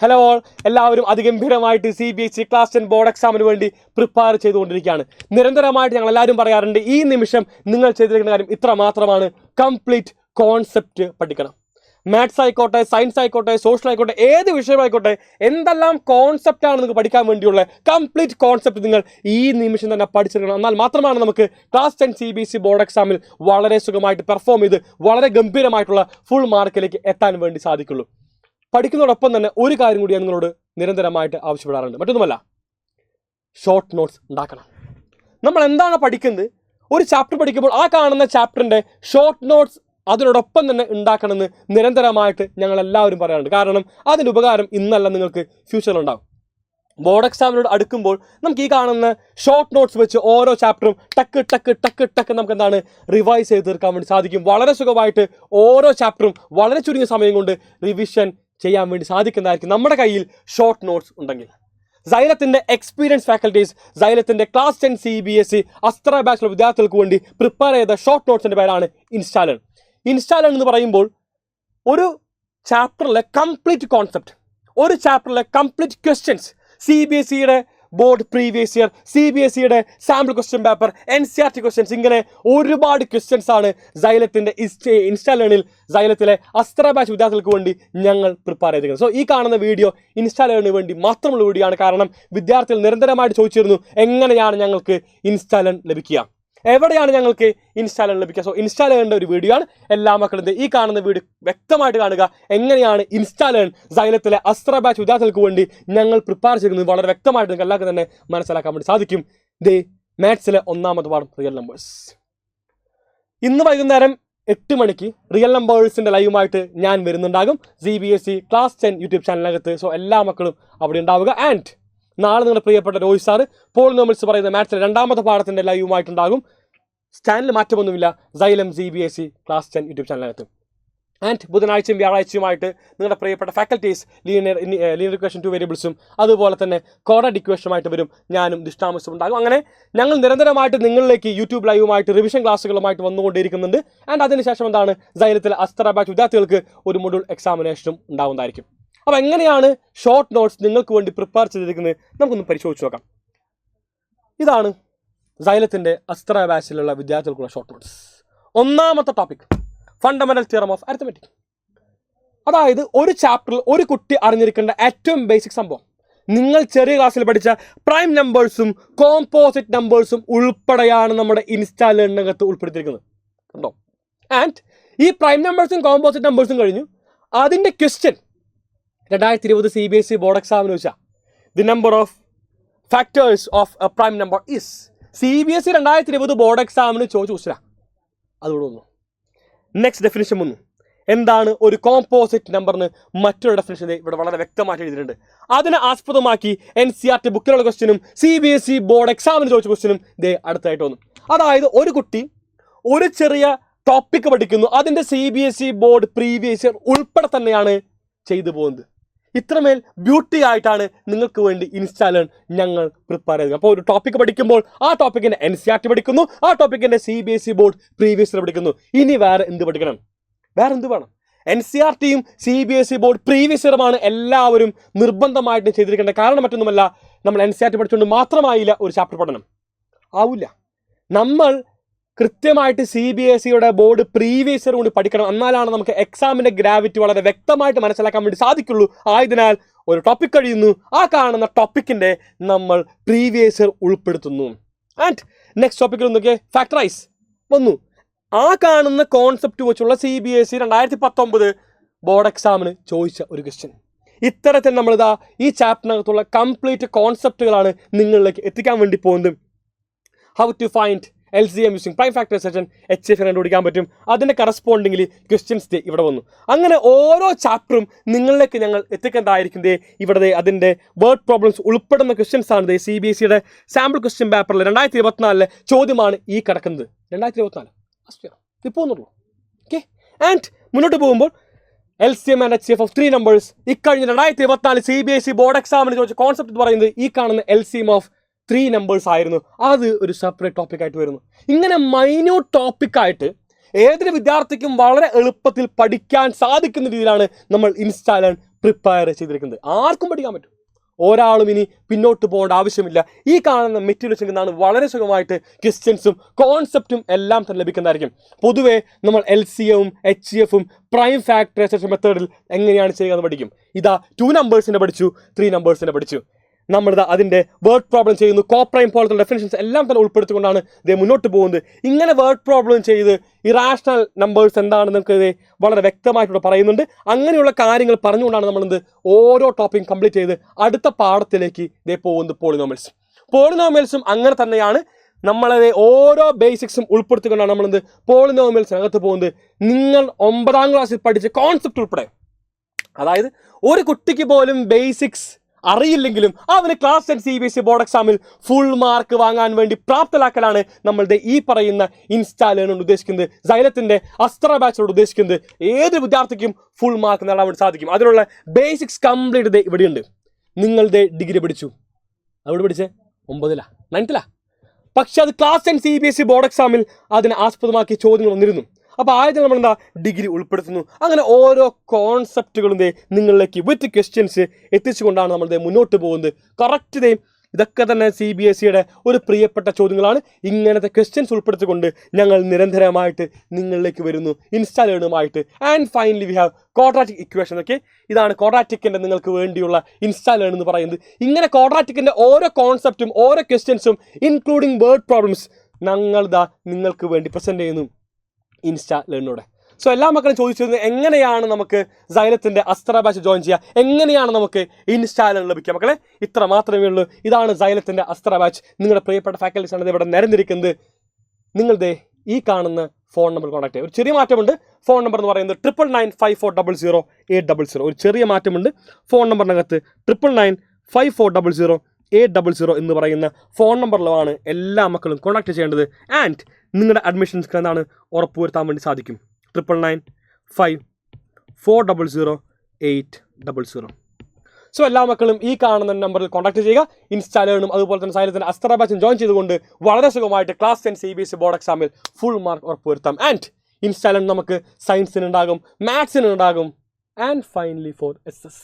Hello all, എല്ലാവരും അതിഗംഭീരമായിട്ട് CBSE class 10 board എക്സാമിന് വേണ്ടി പ്രിപ്പയർ ചെയ്തുകൊണ്ടിരിക്കുകയാണ്. നിരന്തരമായിട്ട് ഞങ്ങൾ എല്ലാവരും പറയാറുണ്ട്, ഈ നിമിഷം നിങ്ങൾ ചെയ്തിരിക്കുന്ന കാര്യം ഇത്ര മാത്രമാണ്, കംപ്ലീറ്റ് കോൺസെപ്റ്റ് പഠിക്കണം. മാത്സ് ആയിക്കോട്ടെ, സയൻസ് ആയിക്കോട്ടെ, സോഷ്യൽ ആയിക്കോട്ടെ, ഏത് വിഷയമായിക്കോട്ടെ, എന്തെല്ലാം കോൺസെപ്റ്റാണ് നിങ്ങൾക്ക് പഠിക്കാൻ വേണ്ടിയുള്ള കംപ്ലീറ്റ് കോൺസെപ്റ്റ് നിങ്ങൾ ഈ നിമിഷം തന്നെ പഠിച്ചെടുക്കണം. എന്നാൽ മാത്രമാണ് നമുക്ക് ക്ലാസ് 10 CBSE ബോർഡ് എക്സാമിൽ വളരെ സുഖമായിട്ട് പെർഫോം ചെയ്ത് വളരെ ഗംഭീരമായിട്ടുള്ള ഫുൾ മാർക്കിലേക്ക് എത്താൻ വേണ്ടി സാധിക്കുള്ളൂ. പഠിക്കുന്നതോടൊപ്പം തന്നെ ഒരു കാര്യം കൂടി ഞാൻ നിങ്ങളോട് നിരന്തരമായിട്ട് ആവശ്യപ്പെടാറുണ്ട്. മറ്റൊന്നുമല്ല, ഷോർട്ട് നോട്ട്സ് ഉണ്ടാക്കണം. നമ്മൾ എന്താണ് പഠിക്കുന്നത്, ഒരു ചാപ്റ്റർ പഠിക്കുമ്പോൾ ആ കാണുന്ന ചാപ്റ്ററിൻ്റെ ഷോർട്ട് നോട്ട്സ് അതിനോടൊപ്പം തന്നെ ഉണ്ടാക്കണമെന്ന് നിരന്തരമായിട്ട് ഞങ്ങൾ എല്ലാവരും പറയാറുണ്ട്. കാരണം അതിൻ്റെ ഉപകാരം ഇന്നല്ല, നിങ്ങൾക്ക് ഫ്യൂച്ചറിലുണ്ടാകും. ബോർഡ് എക്സാമിനോട് അടുക്കുമ്പോൾ നമുക്ക് ഈ കാണുന്ന ഷോർട്ട് നോട്ട്സ് വെച്ച് ഓരോ ചാപ്റ്ററും ടക്ക് ടക്ക് ടക്ക് ടക്ക് നമുക്ക് എന്താണ് റിവൈസ് ചെയ്ത് തീർക്കാൻ വേണ്ടി സാധിക്കും. വളരെ സുഖമായിട്ട് ഓരോ ചാപ്റ്ററും വളരെ ചുരുങ്ങിയ സമയം കൊണ്ട് റിവിഷൻ ചെയ്യാൻ വേണ്ടി സാധിക്കുന്നതായിരിക്കും നമ്മുടെ കയ്യിൽ ഷോർട്ട് നോട്ട്സ് ഉണ്ടെങ്കിൽ. സൈലത്തിൻ്റെ എക്സ്പീരിയൻസ് ഫാക്കൽറ്റീസ് സൈലത്തിൻ്റെ ക്ലാസ് 10 CBSE അസ്ത്ര ബാച്ചിലെ വിദ്യാർത്ഥികൾക്ക് വേണ്ടി പ്രിപ്പയർ ചെയ്ത ഷോർട്ട് നോട്ട്സിൻ്റെ പേരാണ് ഇൻസ്റ്റാലൺ. ഇൻസ്റ്റാലൺ എന്ന് പറയുമ്പോൾ ഒരു ചാപ്റ്ററിലെ കംപ്ലീറ്റ് കോൺസെപ്റ്റ്, ഒരു ചാപ്റ്ററിലെ കംപ്ലീറ്റ് ക്വസ്റ്റ്യൻസ്, CBSEയുടെ ബോർഡ് പ്രീവിയസ് ഇയർ, CBSEയുടെ sample question paper, NCERT questions, ഇങ്ങനെ ഒരുപാട് ക്വസ്റ്റ്യൻസ് ആണ് സൈലത്തിൻ്റെ ഇൻസ്റ്റാലേണിൽ സൈലത്തിലെ അസ്ത്ര ബാച്ച് വിദ്യാർത്ഥികൾക്ക് വേണ്ടി ഞങ്ങൾ പ്രിപ്പയർ ചെയ്തിരിക്കുന്നത്. സോ ഈ കാണുന്ന വീഡിയോ ഇൻസ്റ്റാലേണിന് വേണ്ടി മാത്രമുള്ള വീഡിയോ ആണ്. കാരണം വിദ്യാർത്ഥികൾ നിരന്തരമായിട്ട് ചോദിച്ചിരുന്നു, എങ്ങനെയാണ് ഞങ്ങൾക്ക് ഇൻസ്റ്റാലൺ ലഭിക്കുക, എവിടെയാണ് ഞങ്ങൾക്ക് ഇൻസ്റ്റാലൺ ലഭിക്കുക. സോ ഇൻസ്റ്റാലേണിൻ്റെ ഒരു വീഡിയോ ആണ്. എല്ലാ മക്കളും ഈ കാണുന്ന വീഡിയോ വ്യക്തമായിട്ട് കാണുക. എങ്ങനെയാണ് ഇൻസ്റ്റാലേൺ സൈലത്തിലെ അസ്ത്ര ബാച്ച് വിദ്യാർത്ഥികൾക്ക് വേണ്ടി ഞങ്ങൾ പ്രിപ്പയർ ചെയ്യുന്നത് വളരെ വ്യക്തമായിട്ട് നിങ്ങൾക്ക് എല്ലാവർക്കും തന്നെ മനസ്സിലാക്കാൻ വേണ്ടി സാധിക്കും. മാത്സിലെ ഒന്നാമത്തെ പാഠം റിയൽ നമ്പേഴ്സ്. ഇന്ന് വൈകുന്നേരം 8 മണിക്ക് റിയൽ നമ്പേഴ്സിൻ്റെ ലൈവുമായിട്ട് ഞാൻ വരുന്നുണ്ടാകും CBSE ക്ലാസ് 10 യൂട്യൂബ് ചാനലിനകത്ത്. സോ എല്ലാ മക്കളും അവിടെ ഉണ്ടാവുക. ആൻഡ് നാളെ നിങ്ങളുടെ പ്രിയപ്പെട്ട രോഹിത് സാറ് പോളിനോമിയൽസ് പറയുന്ന മാത്സിലെ രണ്ടാമത്തെ പാഠത്തിൻ്റെ ലൈവുമായിട്ടുണ്ടാകും. ചാനൽ മാറ്റമൊന്നുമില്ല, സൈലം CBSE ക്ലാസ് 10 യൂട്യൂബ് ചാനലിനകത്ത്. ആൻഡ് ബുധനാഴ്ചയും വ്യാഴാഴ്ചയുമായിട്ട് നിങ്ങളുടെ പ്രിയപ്പെട്ട ഫാക്കൽറ്റീസ് ലീനിയർ ഇക്വേഷൻ 2 വേരിയബിൾസും അതുപോലെ തന്നെ ക്വാഡ്രാറ്റിക് ഇക്വേഷനുമായിട്ട് വരും. ഞാനും ദിഷ്ടാമസും ഉണ്ടാകും. അങ്ങനെ ഞങ്ങൾ നിരന്തരമായിട്ട് നിങ്ങളിലേക്ക് യൂട്യൂബ് ലൈവുമായിട്ട് റിവിഷൻ ക്ലാസ്സുകളുമായിട്ട് വന്നുകൊണ്ടിരിക്കുന്നുണ്ട്. ആൻഡ് അതിനുശേഷം എന്താണ് സൈലത്തിലെ അസ്ത്ര ബാച്ച് വിദ്യാർത്ഥികൾക്ക് ഒരു മൊഡ്യൂൾ എക്സാമിനേഷനും ഉണ്ടാവുന്നതായിരിക്കും. അപ്പോൾ എങ്ങനെയാണ് ഷോർട്ട് നോട്ട്സ് നിങ്ങൾക്ക് വേണ്ടി പ്രിപ്പയർ ചെയ്തിരിക്കുന്നത് നമുക്കൊന്ന് പരിശോധിച്ച് നോക്കാം. ഇതാണ് സൈലത്തിൻ്റെ അസ്ത്ര ബാച്ചിലുള്ള വിദ്യാർത്ഥികൾക്കുള്ള ഷോർട്ട് നോട്ട്സ്. ഒന്നാമത്തെ topic fundamental theorem of arithmetic. അതായത് ഒരു ചാപ്റ്ററിൽ ഒരു കുട്ടി അറിഞ്ഞിരിക്കേണ്ട ഏറ്റവും ബേസിക് സംഭവം, നിങ്ങൾ ചെറിയ ക്ലാസ്സിൽ പഠിച്ച പ്രൈം നമ്പേഴ്സും കോമ്പോസിറ്റ് നമ്പേഴ്സും ഉൾപ്പെടെയാണ് നമ്മുടെ ഇൻസ്റ്റാലേണിനകത്ത് ഉൾപ്പെടുത്തിയിരിക്കുന്നത്. കണ്ടോ? ആൻഡ് ഈ പ്രൈം നമ്പേഴ്സും കോമ്പോസിറ്റ് നമ്പേഴ്സും കഴിഞ്ഞു. അതിൻ്റെ ക്വസ്റ്റ്യൻ 2020 CBSE ബോർഡ് എക്സാമിന് വെച്ചാൽ the number of factors of A prime number is. CBSE 2020 board എക്സാമിന് ചോദിച്ചു ക്വസ്റ്റ്യനാ. അതുകൂടെ വന്നു. നെക്സ്റ്റ് ഡെഫിനിഷൻ വന്നു. എന്താണ് ഒരു കോമ്പോസിറ്റ് നമ്പറിന് മറ്റൊരു ഡെഫിനിഷൻ ഇവിടെ വളരെ വ്യക്തമായിട്ട് എഴുതിയിട്ടുണ്ട്. അതിനെ ആസ്പദമാക്കി NCERT ബുക്കിലുള്ള ക്വസ്റ്റ്യനും CBSE ബോർഡ് എക്സാമിന് ചോദിച്ച ക്വസ്റ്റ്യനും അടുത്തായിട്ട് വന്നു. അതായത് ഒരു കുട്ടി ഒരു ചെറിയ ടോപ്പിക്ക് പഠിക്കുന്നു, അതിൻ്റെ CBSE ബോർഡ് പ്രീവിയസ് ഇയർ ഉൾപ്പെടെ തന്നെയാണ് ചെയ്തു പോകുന്നത്. ഇത്രമേൽ ബ്യൂട്ടി ആയിട്ടാണ് നിങ്ങൾക്ക് വേണ്ടി ഇൻസ്റ്റാലേൺ ഞങ്ങൾ പ്രിപ്പയർ ചെയ്തത്. അപ്പോൾ ഒരു ടോപ്പിക്ക് പഠിക്കുമ്പോൾ ആ ടോപ്പിക്കിൻ്റെ NCERT പഠിക്കുന്നു, ആ ടോപ്പിക്കിൻ്റെ CBSE ബോർഡ് പ്രീവിയസ് ഇയർ പഠിക്കുന്നു. ഇനി വേറെ എന്ത് പഠിക്കണം? വേറെ എന്ത് വേണം? NCERTയും CBSE ബോർഡ് പ്രീവിയസ് ഇയറുമാണ് എല്ലാവരും നിർബന്ധമായിട്ട് ചെയ്തിരിക്കേണ്ടത്. കാരണം മറ്റൊന്നുമല്ല, നമ്മൾ NCERT പഠിച്ചുകൊണ്ട് മാത്രമായില്ല ഒരു ചാപ്റ്റർ പഠനം, ആവില്ല. നമ്മൾ കൃത്യമായിട്ട് CBSEയുടെ ബോർഡ് പ്രീവിയസ് ഇയർ കൊണ്ട് പഠിക്കണം. എന്നാലാണ് നമുക്ക് എക്സാമിൻ്റെ ഗ്രാവിറ്റി വളരെ വ്യക്തമായിട്ട് മനസ്സിലാക്കാൻ വേണ്ടി സാധിക്കുള്ളൂ. ആയതിനാൽ ഒരു ടോപ്പിക് കഴിയുന്നു, ആ കാണുന്ന ടോപ്പിക്കിൻ്റെ നമ്മൾ പ്രീവിയസ് ഇയർ ഉൾപ്പെടുത്തുന്നു. ആൻഡ് നെക്സ്റ്റ് ടോപ്പിക്കിൽ നോക്കിയേ, ഫാക്ടറൈസ് വന്നു. ആ കാണുന്ന കോൺസെപ്റ്റ് വെച്ചുള്ള CBSE 2019 ബോർഡ് എക്സാമിന് ചോദിച്ച ഒരു ക്വസ്റ്റ്യൻ. ഇത്തരത്തിൽ നമ്മളിതാ ഈ ചാപ്റ്ററിനകത്തുള്ള കംപ്ലീറ്റ് കോൺസെപ്റ്റുകളാണ് നിങ്ങളിലേക്ക് എത്തിക്കാൻ വേണ്ടി പോകുന്നത്. How to find LCM using prime factorisation, HCF കണ്ടുപിടിക്കാൻ പറ്റും. അതിൻ്റെ കറസ്പോണ്ടിങ്ങിൽ ക്വസ്റ്റ്യൻസ് ഇവിടെ വന്നു. അങ്ങനെ ഓരോ ചാപ്റ്ററും നിങ്ങളിലേക്ക് ഞങ്ങൾ എത്തിക്കേണ്ടതായിരിക്കും. ഇവിടെ അതിൻ്റെ വേർഡ് പ്രോബ്ലംസ് ഉൾപ്പെടുന്ന ക്വസ്റ്റ്യൻസ് ആണ് CBSEയുടെ സാമ്പിൾ ക്വസ്റ്റ്യൻ പേപ്പറിൽ 2024 ചോദ്യമാണ് ഈ കിടക്കുന്നത്. 2024 ഇപ്പോൾ ഒന്നുള്ളൂ. ഓക്കെ. ആൻഡ് മുന്നോട്ട് പോകുമ്പോൾ LCM and HCF of 3 numbers ഇക്കഴിഞ്ഞ 2024 CBSE ബോർഡ് എക്സാമിന് ചോദിച്ച കോൺസെപ്റ്റ് പറയുന്നത് ഈ കാണുന്ന LCM ഓഫ് 3 നമ്പേഴ്സ് ആയിരുന്നു. അത് ഒരു സെപ്പറേറ്റ് ടോപ്പിക്കായിട്ട് വരുന്നു. ഇങ്ങനെ മൈന്യൂട്ട് ടോപ്പിക്കായിട്ട് ഏതൊരു വിദ്യാർത്ഥിക്കും വളരെ എളുപ്പത്തിൽ പഠിക്കാൻ സാധിക്കുന്ന രീതിയിലാണ് നമ്മൾ ഇൻസ്റ്റാലേൺ പ്രിപ്പയർ ചെയ്തിരിക്കുന്നത്. ആർക്കും പഠിക്കാൻ പറ്റും, ഒരാളും ഇനി പിന്നോട്ട് പോകേണ്ട ആവശ്യമില്ല. ഈ കാണുന്ന മെറ്റീരിയൽ നിന്നാണ് വളരെ സുഖമായിട്ട് ക്വസ്റ്റ്യൻസും കോൺസെപ്റ്റും എല്ലാം തന്നെ ലഭിക്കുന്നതായിരിക്കും. പൊതുവേ നമ്മൾ LCMഉം HCFും പ്രൈം ഫാക്ടറൈസേഷൻ മെത്തേഡിൽ എങ്ങനെയാണ് ചെയ്യുക എന്ന് പഠിക്കും. ഇതാ 2 നമ്പേഴ്സിനെ പഠിച്ചു, 3 നമ്പേഴ്സിനെ പഠിച്ചു. നമ്മളിതാ അതിൻ്റെ വേർഡ് പ്രോബ്ലം ചെയ്യുന്നു. കോപ്രൈം പോലത്തെ ഡെഫിനിഷൻസ് എല്ലാം തന്നെ ഉൾപ്പെടുത്തിക്കൊണ്ടാണ് ഇത് മുന്നോട്ട് പോകുന്നത്. ഇങ്ങനെ വേർഡ് പ്രോബ്ലം ചെയ്ത് ഇറാഷണൽ നമ്പേഴ്സ് എന്താണെന്ന് നമുക്ക് വളരെ വ്യക്തമായിട്ട് പറയുന്നുണ്ട്. അങ്ങനെയുള്ള കാര്യങ്ങൾ പറഞ്ഞുകൊണ്ടാണ് നമ്മളിത് ഓരോ ടോപ്പിക്കും കംപ്ലീറ്റ് ചെയ്ത് അടുത്ത പാഠത്തിലേക്ക് ഇതേ പോകുന്നത്. പോളിനോമിയൽസും അങ്ങനെ തന്നെയാണ്. നമ്മളത് ഓരോ ബേസിക്സും ഉൾപ്പെടുത്തിക്കൊണ്ടാണ് നമ്മളിത് പോളിനോമിയൽസിനകത്ത് പോകുന്നത്. നിങ്ങൾ 9ാം ക്ലാസ്സിൽ പഠിച്ച കോൺസെപ്റ്റ് ഉൾപ്പെടെ, അതായത് ഒരു കുട്ടിക്ക് പോലും ബേസിക്സ് അറിയില്ലെങ്കിലും അവന് ക്ലാസ് 10 CBSE ബോർഡ് എക്സാമിൽ ഫുൾ മാർക്ക് വാങ്ങാൻ വേണ്ടി പ്രാപ്തരാക്കലാണ് നമ്മളുടെ ഈ പറയുന്ന ഇൻസ്റ്റാലേൺ ഉദ്ദേശിക്കുന്നത്. സൈലത്തിൻ്റെ അസ്ത്ര ബാച്ചോട് ഉദ്ദേശിക്കുന്നത് ഏത് വിദ്യാർത്ഥിക്കും ഫുൾ മാർക്ക് നേടാൻ വേണ്ടി സാധിക്കും. അതിനുള്ള ബേസിക്സ് കംപ്ലീറ്റ് ഇവിടെയുണ്ട്. നിങ്ങളുടെ ഡിഗ്രി പഠിച്ചു, അവിടെ പഠിച്ചേ 9ലാ 9th പക്ഷെ അത് ക്ലാസ് 10 CBSE ബോർഡ് എക്സാമിൽ അതിനെ ആസ്പദമാക്കി ചോദ്യങ്ങൾ വന്നിരുന്നു. അപ്പോൾ ആദ്യം നമ്മളെന്താ ഡിഗ്രി ഉൾപ്പെടുത്തുന്നു. അങ്ങനെ ഓരോ കോൺസെപ്റ്റുകളും നിങ്ങളിലേക്ക് വിത്ത് ക്വസ്റ്റ്യൻസ് എത്തിച്ചുകൊണ്ടാണ് നമ്മൾ മുന്നോട്ട് പോകുന്നത്. കറക്റ്റ് ഇതൊക്കെ തന്നെ CBSEയുടെ ഒരു പ്രിയപ്പെട്ട ചോദ്യങ്ങളാണ്. ഇങ്ങനത്തെ ക്വസ്റ്റ്യൻസ് ഉൾപ്പെടുത്തിക്കൊണ്ട് ഞങ്ങൾ നിരന്തരമായിട്ട് നിങ്ങളിലേക്ക് വരുന്നു ഇൻസ്റ്റാലേണുമായിട്ട്. And finally we have quadratic equation. Okay, ഇതാണ് ക്വാഡ്രാറ്റിക്കിൻ്റെ നിങ്ങൾക്ക് വേണ്ടിയുള്ള ഇൻസ്റ്റാലേൺ എന്ന് പറയുന്നത്. ഇങ്ങനെ ക്വാഡ്രാറ്റിക്കിൻ്റെ ഓരോ കോൺസെപ്റ്റും ഓരോ ക്വസ്റ്റ്യൻസും ഇൻക്ലൂഡിങ് വേർഡ് പ്രോബ്ലംസ് ഞങ്ങളിതാ നിങ്ങൾക്ക് വേണ്ടി പ്രസൻറ്റ് ചെയ്യുന്നു ഇൻസ്റ്റാലേണിലൂടെ. സോ എല്ലാ മക്കളും ചോദിച്ചിരുന്നത് എങ്ങനെയാണ് നമുക്ക് സൈലത്തിൻ്റെ അസ്ത്ര ബാച്ച് ജോയിൻ ചെയ്യുക, എങ്ങനെയാണ് നമുക്ക് ഇൻസ്റ്റാലേൺ ലഭിക്കുക? മക്കളെ ഇത്ര മാത്രമേ ഉള്ളൂ. ഇതാണ് സൈലത്തിൻ്റെ അസ്ത്ര ബാച്ച്. നിങ്ങളുടെ പ്രിയപ്പെട്ട ഫാക്കൽറ്റീസാണ് ഇവിടെ നിരന്നിരിക്കുന്നത്. നിങ്ങളുടെ ഈ കാണുന്ന ഫോൺ നമ്പർ കോൺടാക്ട് ചെയ്യുക. ഒരു ചെറിയ മാറ്റമുണ്ട്. ഫോൺ നമ്പർ എന്ന് പറയുന്നത് 9995400800. ഒരു ചെറിയ മാറ്റമുണ്ട്. ഫോൺ നമ്പറിനകത്ത് 9995400800 എന്ന് പറയുന്ന ഫോൺ നമ്പറിലാണ് എല്ലാ മക്കളും കോൺടാക്ട് ചെയ്യേണ്ടത്. ആൻഡ് നിങ്ങളുടെ അഡ്മിഷൻസ് എന്താണ് ഉറപ്പുവരുത്താൻ വേണ്ടി സാധിക്കും. 9995400800. സോ എല്ലാ മക്കളും ഈ കാണുന്ന നമ്പറിൽ കോൺടാക്ട് ചെയ്യുക. ഇൻസ്റ്റാലേണും അതുപോലെ തന്നെ സൈലത്തിൻ്റെ അസ്ത്ര ബാച്ചും ജോയിൻ ചെയ്തുകൊണ്ട് വളരെ സുഖമായിട്ട് ക്ലാസ് 10 CBSE ബോർഡ് എക്സാമിൽ ഫുൾ മാർക്ക് ഉറപ്പുവരുത്താം. ആൻഡ് ഇൻസ്റ്റാലേൺ നമുക്ക് സയൻസിനുണ്ടാകും, മാത്സിനുണ്ടാകും, ആൻഡ് ഫൈനലി ഫോർ SS.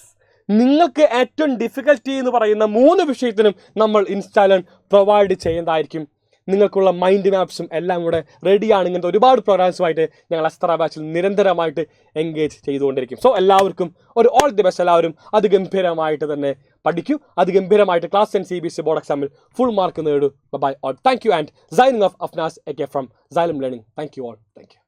നിങ്ങൾക്ക് ഏറ്റവും ഡിഫിക്കൽറ്റി എന്ന് പറയുന്ന 3 വിഷയത്തിനും നമ്മൾ ഇൻസ്റ്റാലേൺ പ്രൊവൈഡ് ചെയ്യുന്നതായിരിക്കും. നിങ്ങൾക്കുള്ള മൈൻഡ് മാപ്സും എല്ലാം കൂടെ റെഡിയാണ്. ഇങ്ങനത്തെ ഒരുപാട് പ്രോഗ്രാംസുമായിട്ട് ഞങ്ങൾ അസ്ത്ര ബാച്ചിൽ നിരന്തരമായിട്ട് എൻഗേജ് ചെയ്തുകൊണ്ടിരിക്കും. സോ എല്ലാവർക്കും ഒരു ഓൾ ദി ബെസ്റ്റ്. എല്ലാവരും അതിഗംഭീരമായിട്ട് തന്നെ പഠിക്കൂ, അതിഗംഭീരമായിട്ട് ക്ലാസ് 10 CBSE ബോർഡ് എക്സാമിൽ ഫുൾ മാർക്ക് നേടൂ. Bye all. Thank you and signing off Afnas AK from Xylem Learning. Thank you all. Thank U.